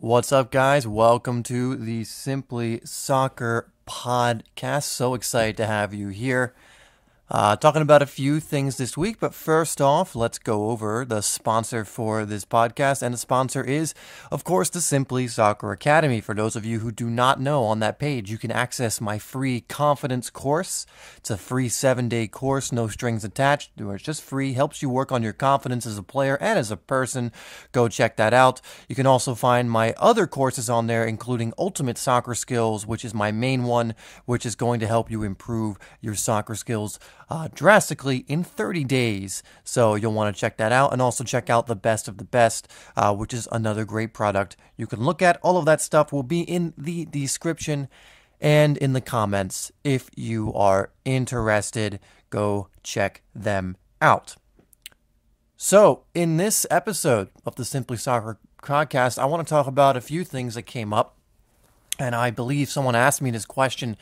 What's up, guys? Welcome to the Simply Soccer podcast. So excited to have you here. Talking about a few things this week, but first off, let's go over the sponsor for this podcast. And the sponsor is, of course, the Simply Soccer Academy. For those of you who do not know, on that page, you can access my free confidence course. It's a free 7-day course, no strings attached. It's just free, helps you work on your confidence as a player and as a person. Go check that out. You can also find my other courses on there, including Ultimate Soccer Skills, which is my main one, which is going to help you improve your soccer skills drastically in 30 days. So you'll want to check that out, and also check out the Best of the Best, which is another great product you can look at. All of that stuff will be in the description and in the comments. If you are interested, go check them out. So in this episode of the Simply Soccer podcast, I want to talk about a few things that came up, and I believe someone asked me this question.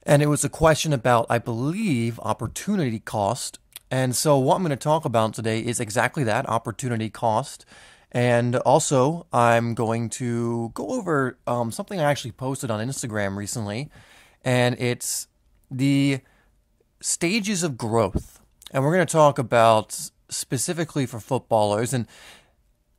And it was a question about, I believe, opportunity cost. And so what I'm going to talk about today is exactly that, opportunity cost. And also, I'm going to go over something I actually posted on Instagram recently. And it's the stages of growth. And we're going to talk about specifically for footballers. And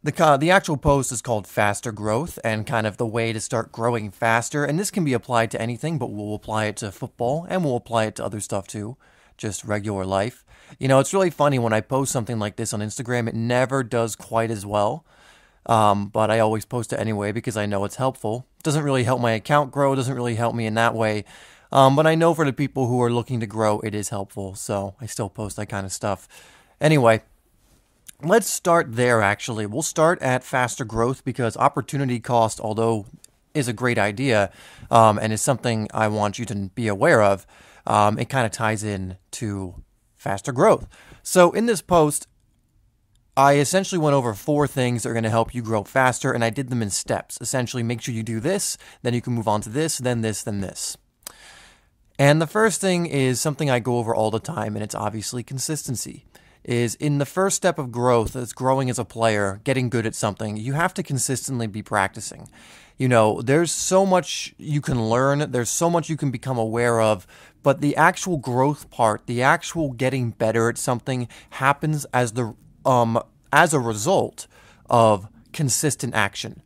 the actual post is called Faster Growth, and kind of the way to start growing faster. And this can be applied to anything, but we'll apply it to football, and we'll apply it to other stuff too, just regular life. You know, it's really funny when I post something like this on Instagram, it never does quite as well. But I always post it anyway because I know it's helpful. It doesn't really help my account grow, doesn't really help me in that way. But I know for the people who are looking to grow, it is helpful. So I still post that kind of stuff. Anyway, let's start there, actually. We'll start at faster growth because opportunity cost, although is a great idea and is something I want you to be aware of, it kind of ties in to faster growth. So in this post, I essentially went over 4 things that are going to help you grow faster, and I did them in steps. Essentially, make sure you do this, then you can move on to this, then this, then this. And the first thing is something I go over all the time, and it's obviously consistency. Is in the first step of growth, as growing as a player, getting good at something, you have to consistently be practicing. You know, there's so much you can learn, there's so much you can become aware of, but the actual growth part, the actual getting better at something happens as a result of consistent action.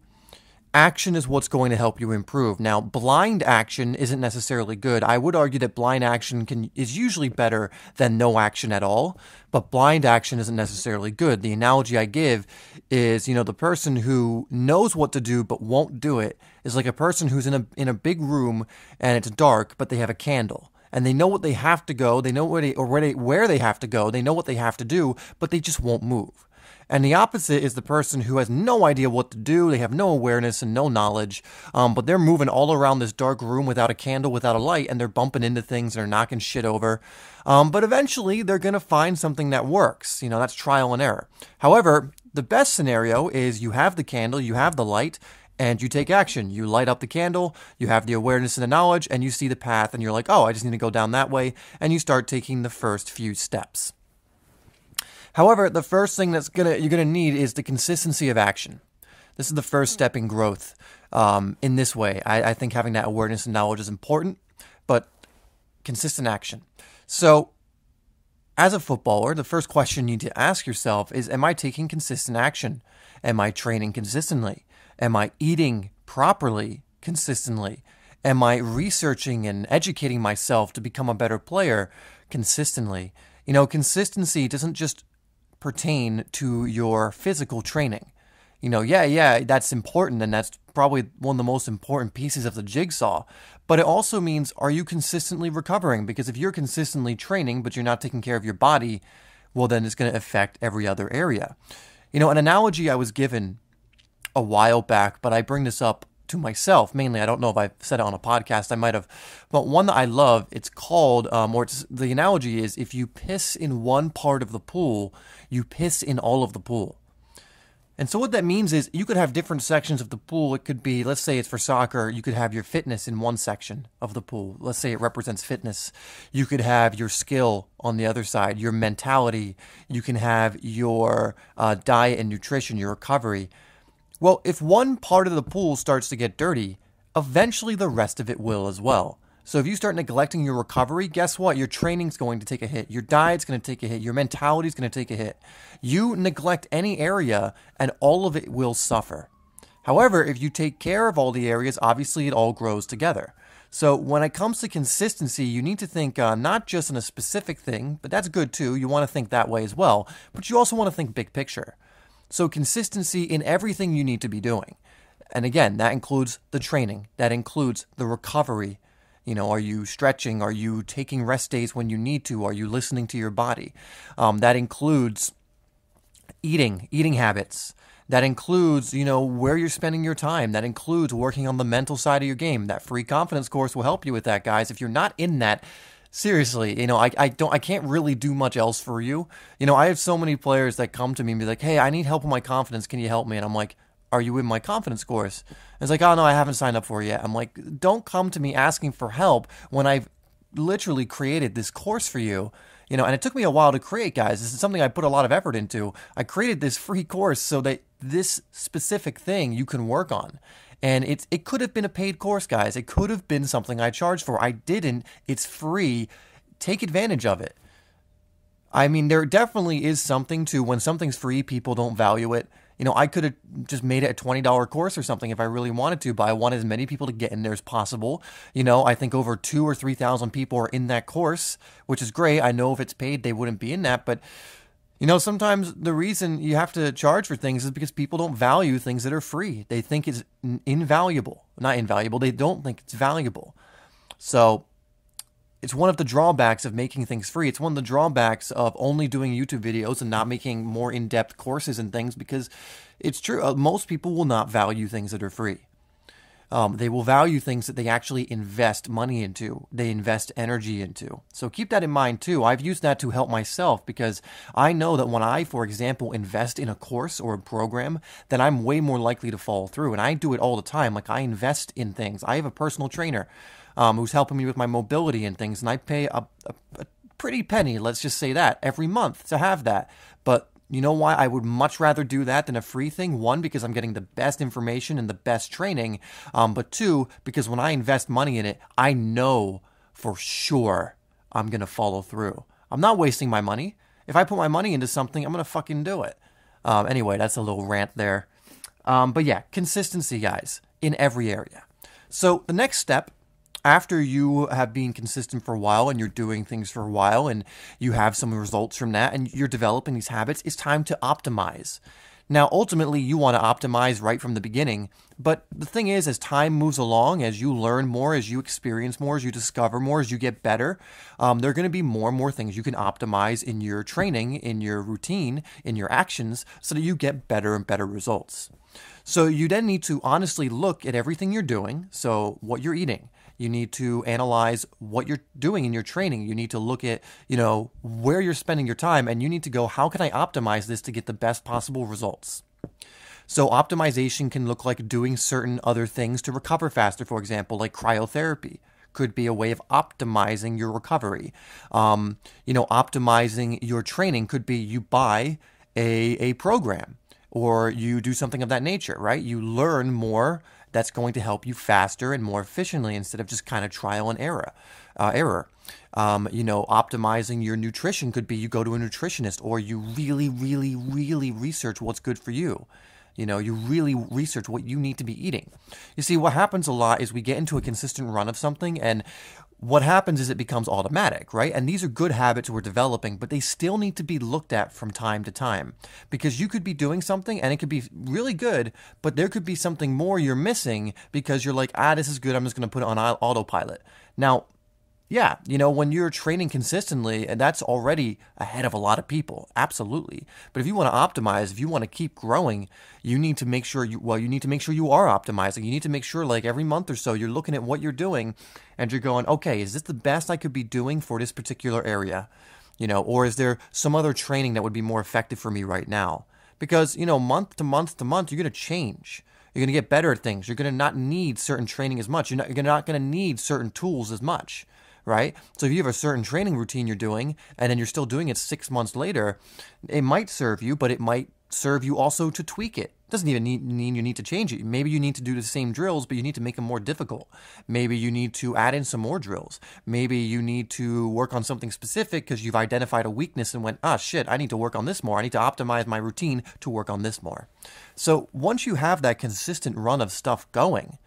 Action is what's going to help you improve. Now, blind action isn't necessarily good. I would argue that blind action is usually better than no action at all, but blind action isn't necessarily good. The analogy I give is, the person who knows what to do but won't do it is like a person who's in a big room and it's dark, but they have a candle. And they know what they have to go, they know where they have to go, they know what they have to do, but they just won't move. And the opposite is the person who has no idea what to do, they have no awareness and no knowledge, but they're moving all around this dark room without a candle, without a light, and they're bumping into things, they're knocking shit over. But eventually, they're going to find something that works. That's trial and error. However, the best scenario is you have the candle, you have the light, and you take action. You light up the candle, you have the awareness and the knowledge, and you see the path, and you're like, oh, I just need to go down that way, and you start taking the first few steps. However, the first thing you're gonna need is the consistency of action. This is the first step in growth. In this way, I think having that awareness and knowledge is important, but consistent action. So, as a footballer, the first question you need to ask yourself is, am I taking consistent action? Am I training consistently? Am I eating properly consistently? Am I researching and educating myself to become a better player consistently? Consistency doesn't just pertain to your physical training. That's important, and that's probably one of the most important pieces of the jigsaw. But it also means, are you consistently recovering? Because if you're consistently training, but you're not taking care of your body, well, then it's going to affect every other area. An analogy I was given a while back, but I bring this up to myself mainly. I don't know if I've said it on a podcast. I might have, but one that I love. It's called, the analogy is, if you piss in one part of the pool, you piss in all of the pool. And so what that means is you could have different sections of the pool. It could be, let's say it's for soccer, you could have your fitness in one section of the pool. Let's say it represents fitness. You could have your skill on the other side, your mentality. You can have your diet and nutrition, your recovery. Well, if one part of the pool starts to get dirty, eventually the rest of it will as well. So if you start neglecting your recovery, guess what? Your training's going to take a hit. Your diet's going to take a hit. Your mentality's going to take a hit. You neglect any area and all of it will suffer. However, if you take care of all the areas, obviously it all grows together. So when it comes to consistency, you need to think not just on a specific thing, but that's good too. You want to think that way as well. But you also want to think big picture. So consistency in everything you need to be doing. And again, that includes the training. That includes the recovery. Are you stretching? Are you taking rest days when you need to? Are you listening to your body? That includes eating habits. That includes, where you're spending your time. That includes working on the mental side of your game. That free confidence course will help you with that, guys. If you're not in that, seriously, I can't really do much else for you. I have so many players that come to me and be like, hey, I need help with my confidence. Can you help me? And I'm like, are you in my confidence course? And it's like, oh, no, I haven't signed up for it yet. I'm like, don't come to me asking for help when I've literally created this course for you. And it took me a while to create, guys. This is something I put a lot of effort into. I created this free course so that this specific thing you can work on. And it could have been a paid course, guys. It could have been something I charged for. I didn't. It's free. Take advantage of it. I mean, there definitely is something to when something's free, people don't value it. I could have just made it a $20 course or something if I really wanted to, but I want as many people to get in there as possible. I think over 2,000 or 3,000 people are in that course, which is great. I know if it's paid, they wouldn't be in that, but sometimes the reason you have to charge for things is because people don't value things that are free. They think it's invaluable. Not invaluable. They don't think it's valuable. So it's one of the drawbacks of making things free. It's one of the drawbacks of only doing YouTube videos and not making more in-depth courses and things because it's true. Most people will not value things that are free. They will value things that they actually invest money into, they invest energy into. So keep that in mind too. I've used that to help myself because I know that when I, for example, invest in a course or a program, then I'm way more likely to follow through. And I do it all the time. Like I invest in things. I have a personal trainer who's helping me with my mobility and things, and I pay a pretty penny, let's just say that, every month to have that. But you know why I would much rather do that than a free thing? One, because I'm getting the best information and the best training. But two, because when I invest money in it, I know for sure I'm going to follow through. I'm not wasting my money. If I put my money into something, I'm going to fucking do it. Anyway, that's a little rant there. But yeah, consistency, guys, in every area. So the next step, after you have been consistent for a while and you're doing things for a while and you have some results from that and you're developing these habits, it's time to optimize. Now, ultimately, you want to optimize right from the beginning. But the thing is, as time moves along, as you learn more, as you experience more, as you discover more, as you get better, there are going to be more and more things you can optimize in your training, in your routine, in your actions, so that you get better and better results. So you then need to honestly look at everything you're doing. So what you're eating. You need to analyze what you're doing in your training. You need to look at, where you're spending your time, and you need to go, how can I optimize this to get the best possible results? So optimization can look like doing certain other things to recover faster, for example, like cryotherapy could be a way of optimizing your recovery. Optimizing your training could be you buy a program or you do something of that nature, right? You learn more that's going to help you faster and more efficiently instead of just kind of trial and error. Optimizing your nutrition could be you go to a nutritionist or you really, really, really research what's good for you. You really research what you need to be eating. You see, what happens a lot is we get into a consistent run of something, and what happens is it becomes automatic, right? And these are good habits we're developing, but they still need to be looked at from time to time. Because you could be doing something and it could be really good, but there could be something more you're missing because you're like, this is good, I'm just going to put it on autopilot. Now, yeah, when you're training consistently, and that's already ahead of a lot of people, absolutely. But if you want to optimize, if you want to keep growing, you need to make sure you are optimizing. You need to make sure like every month or so you're looking at what you're doing and you're going, okay, is this the best I could be doing for this particular area? Or is there some other training that would be more effective for me right now? Because, month to month to month, you're going to change. You're going to get better at things. You're going to not need certain training as much. You're not going to need certain tools as much. Right? So if you have a certain training routine you're doing, and then you're still doing it 6 months later, it might serve you, but it might serve you also to tweak it. Doesn't even mean you need to change it. Maybe you need to do the same drills, but you need to make them more difficult. Maybe you need to add in some more drills. Maybe you need to work on something specific because you've identified a weakness and went, ah, shit, I need to work on this more. I need to optimize my routine to work on this more. So once you have that consistent run of stuff going,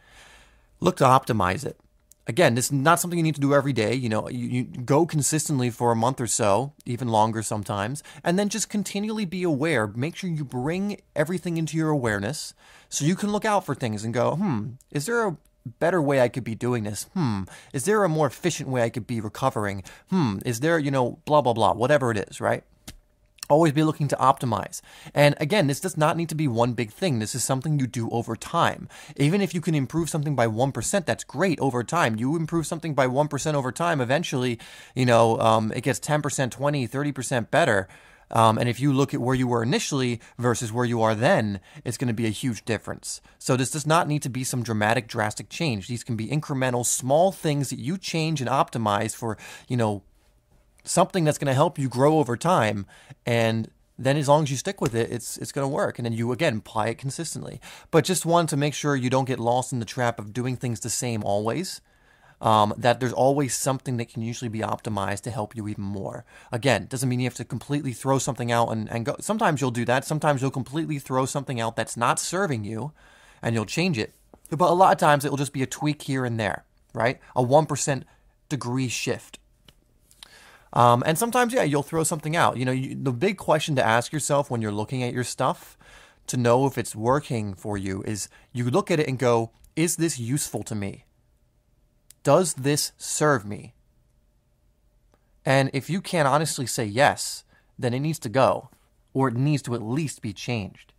look to optimize it. Again, this is not something you need to do every day. You go consistently for a month or so, even longer sometimes, and then just continually be aware. Make sure you bring everything into your awareness so you can look out for things and go, is there a better way I could be doing this? Is there a more efficient way I could be recovering? Is there, blah, blah, blah, whatever it is, right? Always be looking to optimize. And again, this does not need to be one big thing. This is something you do over time. Even if you can improve something by 1%, that's great over time. You improve something by 1% over time, eventually, it gets 10%, 20, 30% better. And if you look at where you were initially versus where you are then, it's going to be a huge difference. So this does not need to be some dramatic, drastic change. These can be incremental, small things that you change and optimize for, something that's going to help you grow over time, and then as long as you stick with it, it's going to work. And then you, again, apply it consistently. But just want to make sure you don't get lost in the trap of doing things the same always, that there's always something that can usually be optimized to help you even more. Again, doesn't mean you have to completely throw something out and go. Sometimes you'll do that. Sometimes you'll completely throw something out that's not serving you, and you'll change it. But a lot of times it will just be a tweak here and there, right? A 1% degree shift. And sometimes, you'll throw something out. The big question to ask yourself when you're looking at your stuff to know if it's working for you is you look at it and go, is this useful to me? Does this serve me? And if you can't honestly say yes, then it needs to go, or it needs to at least be changed.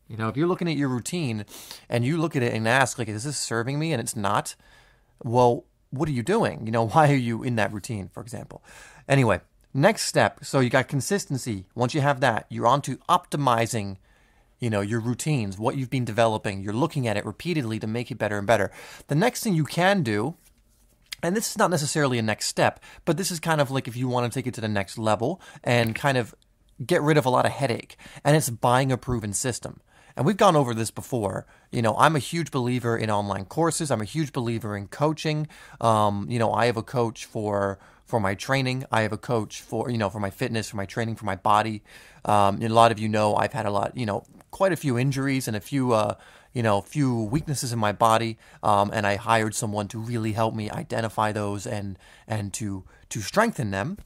If you're looking at your routine and you look at it and ask, is this serving me? And it's not, well, what are you doing? Why are you in that routine, for example? Anyway, next step. So you got consistency. Once you have that, you're on to optimizing, your routines, what you've been developing. You're looking at it repeatedly to make it better and better. The next thing you can do, and this is not necessarily a next step, but this is kind of like if you want to take it to the next level and kind of get rid of a lot of headache, and it's buying a proven system. And we've gone over this before. I'm a huge believer in online courses. I'm a huge believer in coaching. I have a coach for my training. I have a coach for my fitness, for my training, for my body. A lot of I've had quite a few injuries and a few weaknesses in my body. And I hired someone to really help me identify those and to strengthen them.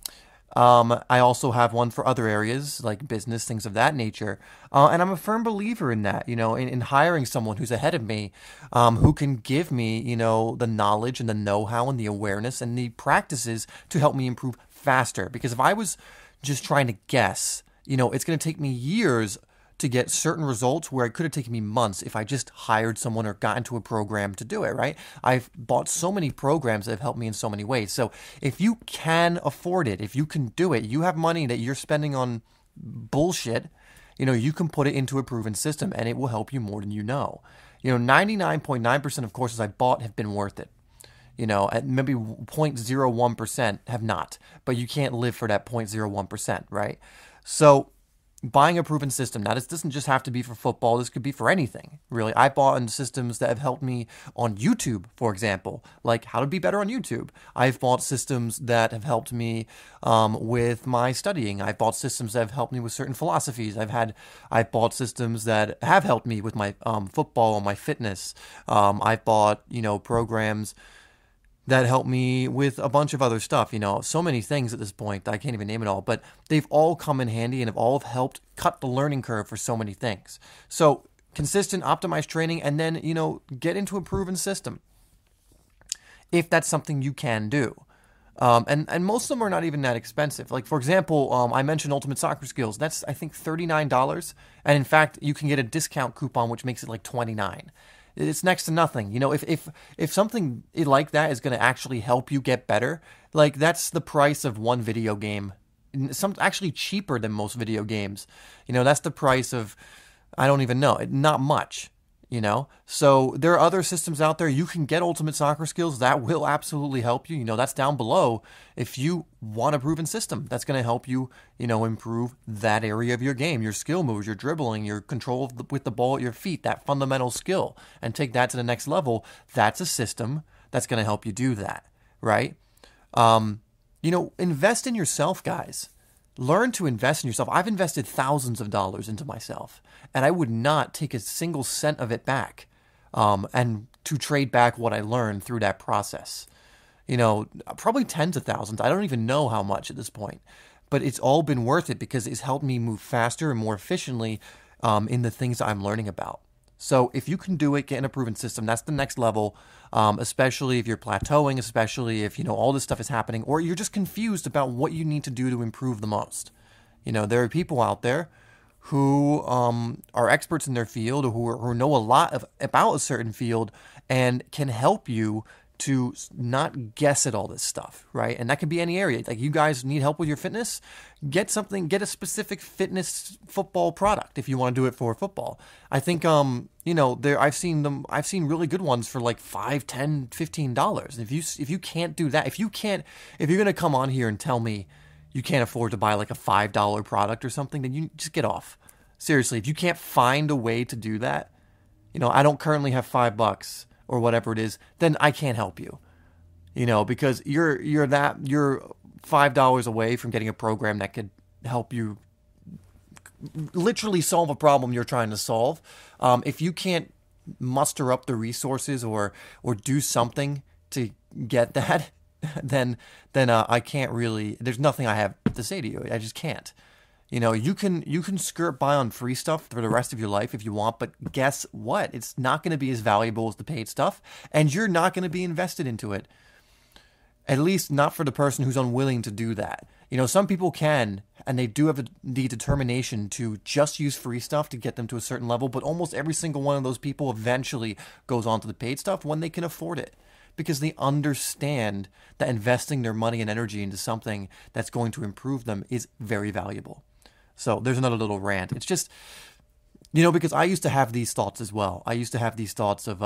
I also have one for other areas like business, things of that nature. And I'm a firm believer in that, in hiring someone who's ahead of me, who can give me, the knowledge and the know-how and the awareness and the practices to help me improve faster. Because if I was just trying to guess, it's going to take me years to get certain results where it could have taken me months if I just hired someone or got into a program to do it, right? I've bought so many programs that have helped me in so many ways. So if you can afford it, if you can do it, you have money that you're spending on bullshit, you can put it into a proven system and it will help you more than you know. 99.9% of courses I bought have been worth it. At maybe 0.01% have not, but you can't live for that 0.01%, right? So buying a proven system. Now, this doesn't just have to be for football. This could be for anything, really. I bought in systems that have helped me on YouTube, for example, like how to be better on YouTube. I've bought systems that have helped me with my studying. I've bought systems that have helped me with certain philosophies. I've bought systems that have helped me with my football and my fitness. I've bought, programs that helped me with a bunch of other stuff, so many things at this point that I can't even name it all, but they've all come in handy and have all helped cut the learning curve for so many things. So consistent, optimized training, and then, get into a proven system if that's something you can do. And most of them are not even that expensive. Like, for example, I mentioned Ultimate Soccer Skills. That's, I think, $39. And in fact, you can get a discount coupon, which makes it like $29. It's next to nothing. If something like that is going to actually help you get better, like that's the price of one video game. Actually cheaper than most video games. That's the price of, I don't even know, not much. So there are other systems out there. You can get ultimate soccer skills that will absolutely help you. That's down below. If you want a proven system that's going to help you, improve that area of your game, your skill moves, your dribbling, your control with the ball at your feet, that fundamental skill, and take that to the next level. That's a system that's going to help you do that, right? Invest in yourself, guys. Learn to invest in yourself. I've invested thousands of dollars into myself, and I would not take a single cent of it back, and to trade back what I learned through that process. Probably tens of thousands. I don't even know how much at this point, but it's all been worth it because it's helped me move faster and more efficiently in the things I'm learning about. So if you can do it, get in a proven system, that's the next level, especially if you're plateauing, especially if, all this stuff is happening, or you're just confused about what you need to do to improve the most. There are people out there who are experts in their field, or who know a lot about a certain field and can help you to not guess at all this stuff, right? And that can be any area. Like, you guys need help with your fitness, get a specific fitness football product if you want to do it for football. I think I've seen really good ones for like $5, $10, $15. If you can't do that, if you're gonna come on here and tell me you can't afford to buy like a $5 product or something, then you just get off. Seriously, if you can't find a way to do that, I don't currently have $5 or whatever it is, then I can't help you. Because you're $5 away from getting a program that could help you literally solve a problem you're trying to solve. If you can't muster up the resources or do something to get that, then I can't really. There's nothing I have to say to you. I just can't. You can skirt by on free stuff for the rest of your life if you want, but guess what? It's not going to be as valuable as the paid stuff, and you're not going to be invested into it. At least not for the person who's unwilling to do that. Some people can, and they do have the determination to just use free stuff to get them to a certain level, but almost every single one of those people eventually goes on to the paid stuff when they can afford it, because they understand that investing their money and energy into something that's going to improve them is very valuable. So there's another little rant. It's just, because I used to have these thoughts as well. I used to have these thoughts of,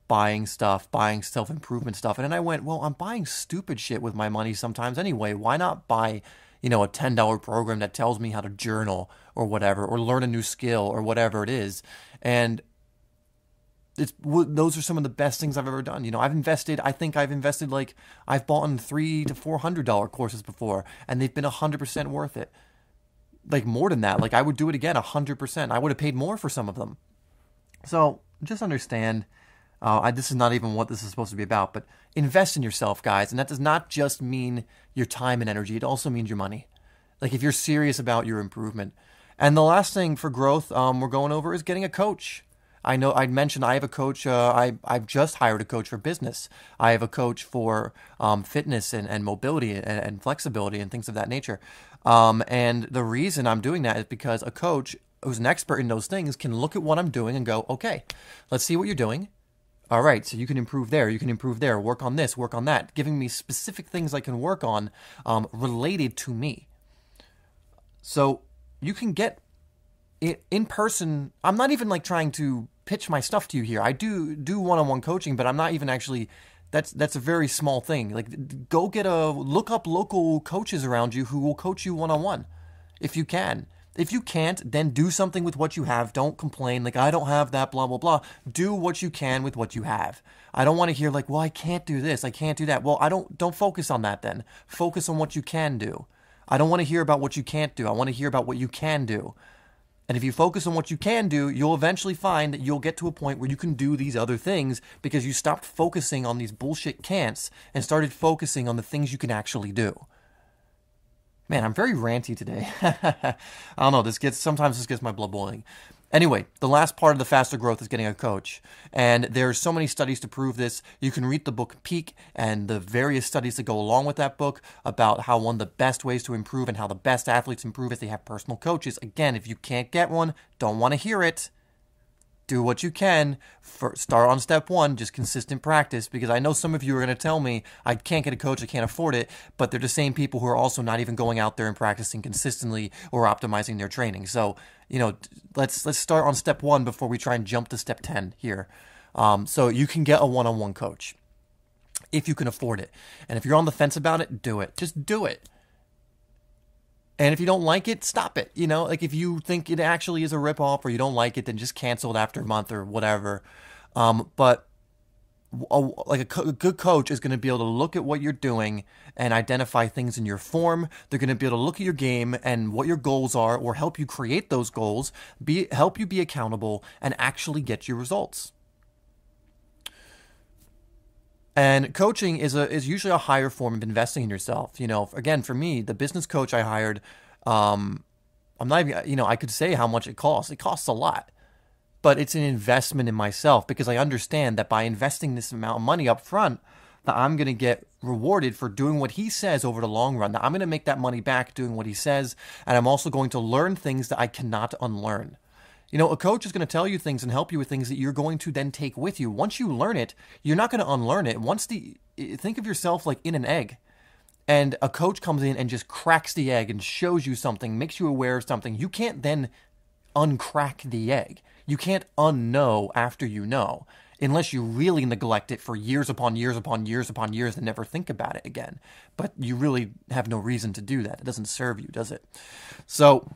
buying stuff, buying self-improvement stuff. And then I went, well, I'm buying stupid shit with my money sometimes anyway. Why not buy, a $10 program that tells me how to journal or whatever, or learn a new skill or whatever it is. And those are some of the best things I've ever done. I've invested like, I've bought in $300 to $400 courses before, and they've been 100% worth it. Like, more than that, like, I would do it again 100%. I would have paid more for some of them. So just understand, this is not even what this is supposed to be about, but invest in yourself, guys. And that does not just mean your time and energy. It also means your money. Like, if you're serious about your improvement. And the last thing for growth we're going over is getting a coach. I know I'd mentioned I have a coach. I've just hired a coach for business. I have a coach for fitness and mobility and flexibility and things of that nature. And the reason I'm doing that is because a coach who's an expert in those things can look at what I'm doing and go, okay, let's see what you're doing. All right, so you can improve there, work on this, work on that, giving me specific things I can work on related to me. So you can get it in person. I'm not even like trying to pitch my stuff to you here. I do one-on-one coaching, but I'm not even actually, that's a very small thing. Like, look up local coaches around you who will coach you one-on-one if you can. If you can't, then do something with what you have. Don't complain like, I don't have that, blah, blah, blah. Do what you can with what you have. I don't want to hear like, well, I can't do this, I can't do that. Well, don't focus on that then. Focus on what you can do. I don't want to hear about what you can't do. I want to hear about what you can do. And if you focus on what you can do, you'll eventually find that you'll get to a point where you can do these other things because you stopped focusing on these bullshit can'ts and started focusing on the things you can actually do. Man, I'm very ranty today. I don't know, sometimes this gets my blood boiling. Anyway, the last part of the faster growth is getting a coach. And there's so many studies to prove this. You can read the book Peak and the various studies that go along with that book about how one of the best ways to improve and how the best athletes improve is they have personal coaches. Again, if you can't get one, don't want to hear it, do what you can. Start on step one, just consistent practice, because I know some of you are going to tell me I can't get a coach, I can't afford it, but they're the same people who are also not even going out there and practicing consistently or optimizing their training. So, let's start on step one before we try and jump to step 10 here. So you can get a one-on-one coach if you can afford it. And if you're on the fence about it, do it. Just do it. And if you don't like it, stop it. Like if you think it actually is a ripoff or you don't like it, then just cancel it after a month or whatever. But a good coach is going to be able to look at what you're doing and identify things in your form. They're going to be able to look at your game and what your goals are, or help you create those goals, help you be accountable, and actually get you results. And coaching is usually a higher form of investing in yourself. Again, for me, the business coach I hired, I'm not even, I could say how much it costs. It costs a lot, but it's an investment in myself, because I understand that by investing this amount of money up front, that I'm going to get rewarded for doing what he says over the long run. That I'm going to make that money back doing what he says, and I'm also going to learn things that I cannot unlearn. A coach is going to tell you things and help you with things that you're going to then take with you. Once you learn it, you're not going to unlearn it. Think of yourself like in an egg, and a coach comes in and just cracks the egg and shows you something, makes you aware of something. You can't then uncrack the egg. You can't unknow after you know, unless you really neglect it for years upon years upon years upon years and never think about it again. But you really have no reason to do that. It doesn't serve you, does it? So,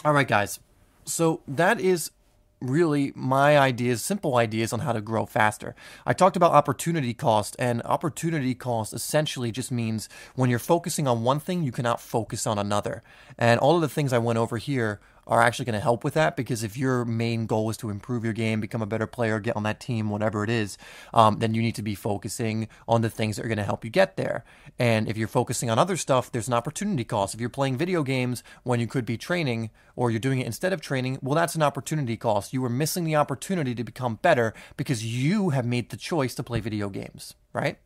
all right, guys. So that is really my ideas, simple ideas on how to grow faster. I talked about opportunity cost, and opportunity cost essentially just means when you're focusing on one thing, you cannot focus on another. And all of the things I went over here are actually going to help with that, because if your main goal is to improve your game, become a better player, get on that team, whatever it is, then you need to be focusing on the things that are going to help you get there. And if you're focusing on other stuff, there's an opportunity cost. If you're playing video games when you could be training, or you're doing it instead of training, well, that's an opportunity cost. You are missing the opportunity to become better because you have made the choice to play video games, right?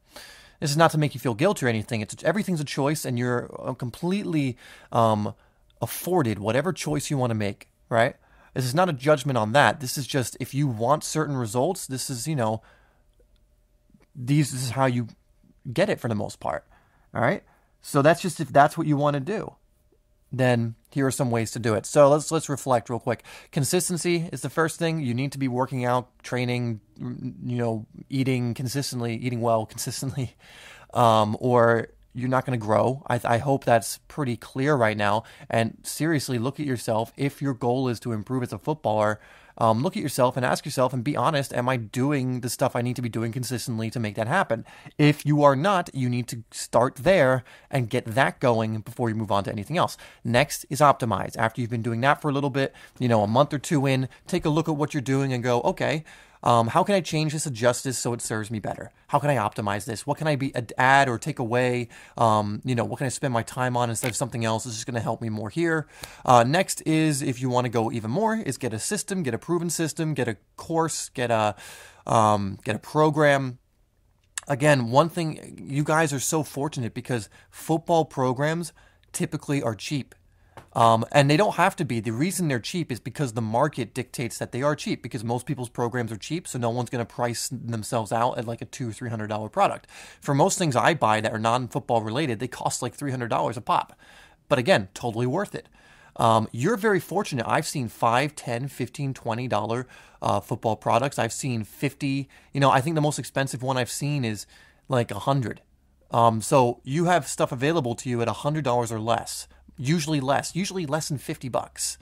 This is not to make you feel guilty or anything. Everything's a choice, and you're completely afforded whatever choice you want to make, right? This is not a judgment on that. This is just, if you want certain results, this is, this is how you get it for the most part, all right? So that's just, if that's what you want to do, then here are some ways to do it. So let's reflect real quick. Consistency is the first thing. You need to be working out, training, eating well consistently, or you're not going to grow. I hope that's pretty clear right now. And seriously, look at yourself. If your goal is to improve as a footballer, look at yourself and ask yourself and be honest, am I doing the stuff I need to be doing consistently to make that happen? If you are not, you need to start there and get that going before you move on to anything else. Next is optimize. After you've been doing that for a little bit, a month or two in, take a look at what you're doing and go, okay, how can I change this, adjust this so it serves me better? How can I optimize this? What can I add or take away? What can I spend my time on instead of something else? This is going to help me more here. Next is, if you want to go even more, is get a system, get a proven system, get a course, get a program. Again, one thing, you guys are so fortunate because football programs typically are cheap. And they don't have to be. The reason they're cheap is because the market dictates that they are cheap, because most people's programs are cheap, so no one's going to price themselves out at like a $200 or $300 product. For most things I buy that are non-football related, they cost like $300 a pop. But again, totally worth it. You're very fortunate. I've seen $5, $10, $15, $20 football products. I've seen 50. I think the most expensive one I've seen is like $100. So you have stuff available to you at $100 or less. Usually less than $50.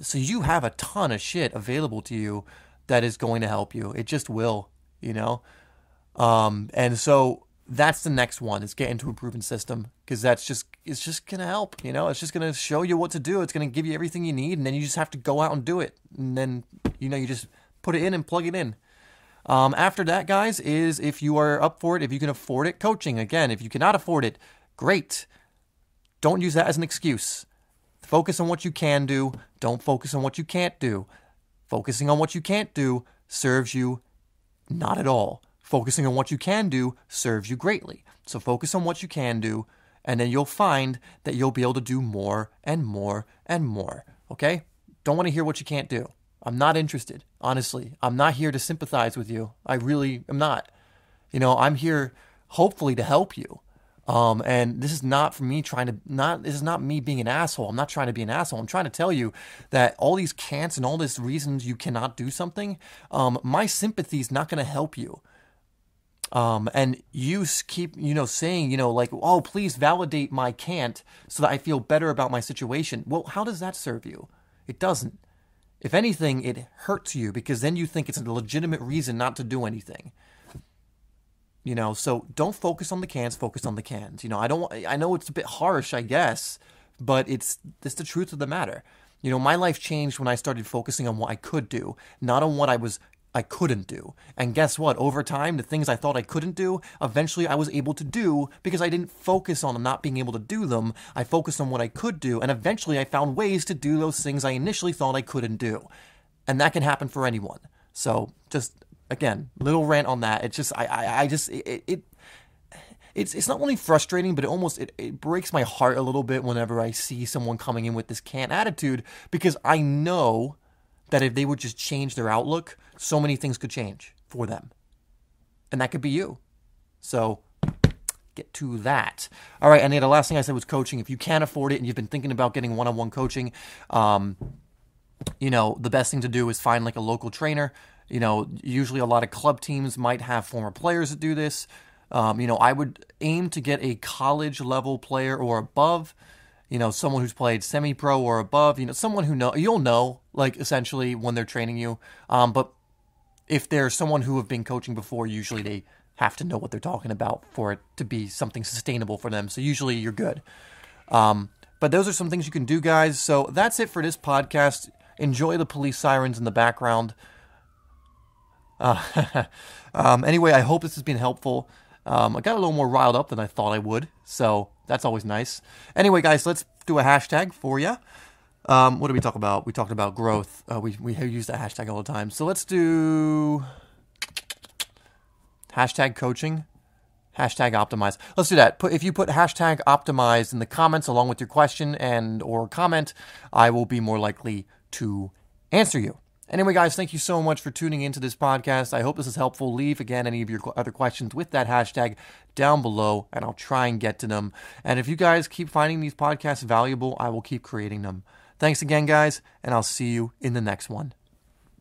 So you have a ton of shit available to you that is going to help you. It just will, and so that's the next one, is get into a proven system, because it's just going to help, it's just going to show you what to do. It's going to give you everything you need, and then you just have to go out and do it. And then, you just put it in and plug it in. After that, guys, is if you are up for it, if you can afford it, coaching. Again, if you cannot afford it, great. Don't use that as an excuse. Focus on what you can do. Don't focus on what you can't do. Focusing on what you can't do serves you not at all. Focusing on what you can do serves you greatly. So focus on what you can do, and then you'll find that you'll be able to do more and more and more. Okay? Don't want to hear what you can't do. I'm not interested, honestly. I'm not here to sympathize with you. I really am not. I'm here hopefully to help you. And this is not for me this is not me being an asshole. I'm not trying to be an asshole. I'm trying to tell you that all these can'ts and all these reasons you cannot do something, my sympathy is not going to help you. And you keep, saying, like, oh, please validate my can't so that I feel better about my situation. Well, how does that serve you? It doesn't. If anything, it hurts you because then you think it's a legitimate reason not to do anything. So don't focus on the cans, focus on the cans. I know it's a bit harsh, I guess, but it's the truth of the matter. My life changed when I started focusing on what I could do, not on what I couldn't do. And guess what? Over time, the things I thought I couldn't do, eventually I was able to do because I didn't focus on not being able to do them. I focused on what I could do, and eventually I found ways to do those things I initially thought I couldn't do. And that can happen for anyone. So just, again, little rant on that. It's just, it's not only frustrating, but it breaks my heart a little bit whenever I see someone coming in with this can't attitude, because I know that if they would just change their outlook, so many things could change for them. And that could be you. So get to that. All right, and the last thing I said was coaching. If you can't afford it and you've been thinking about getting one-on-one coaching, the best thing to do is find like a local trainer. Usually a lot of club teams might have former players that do this. I would aim to get a college level player or above. Someone who's played semi-pro or above, someone who you'll know, like, essentially when they're training you. But if there's someone who have been coaching before, usually they have to know what they're talking about for it to be something sustainable for them. So usually you're good. But those are some things you can do, guys. So that's it for this podcast. Enjoy the police sirens in the background. Anyway, I hope this has been helpful. I got a little more riled up than I thought I would, so that's always nice. Anyway, guys, let's do a hashtag for you. What did we talk about? We talked about growth. We use that hashtag all the time. So let's do hashtag coaching, hashtag optimize. Let's do that. If you put hashtag optimize in the comments along with your question and or comment, I will be more likely to answer you. Anyway, guys, thank you so much for tuning into this podcast. I hope this is helpful. Leave, again, any of your other questions with that hashtag down below, and I'll try and get to them. And if you guys keep finding these podcasts valuable, I will keep creating them. Thanks again, guys, and I'll see you in the next one.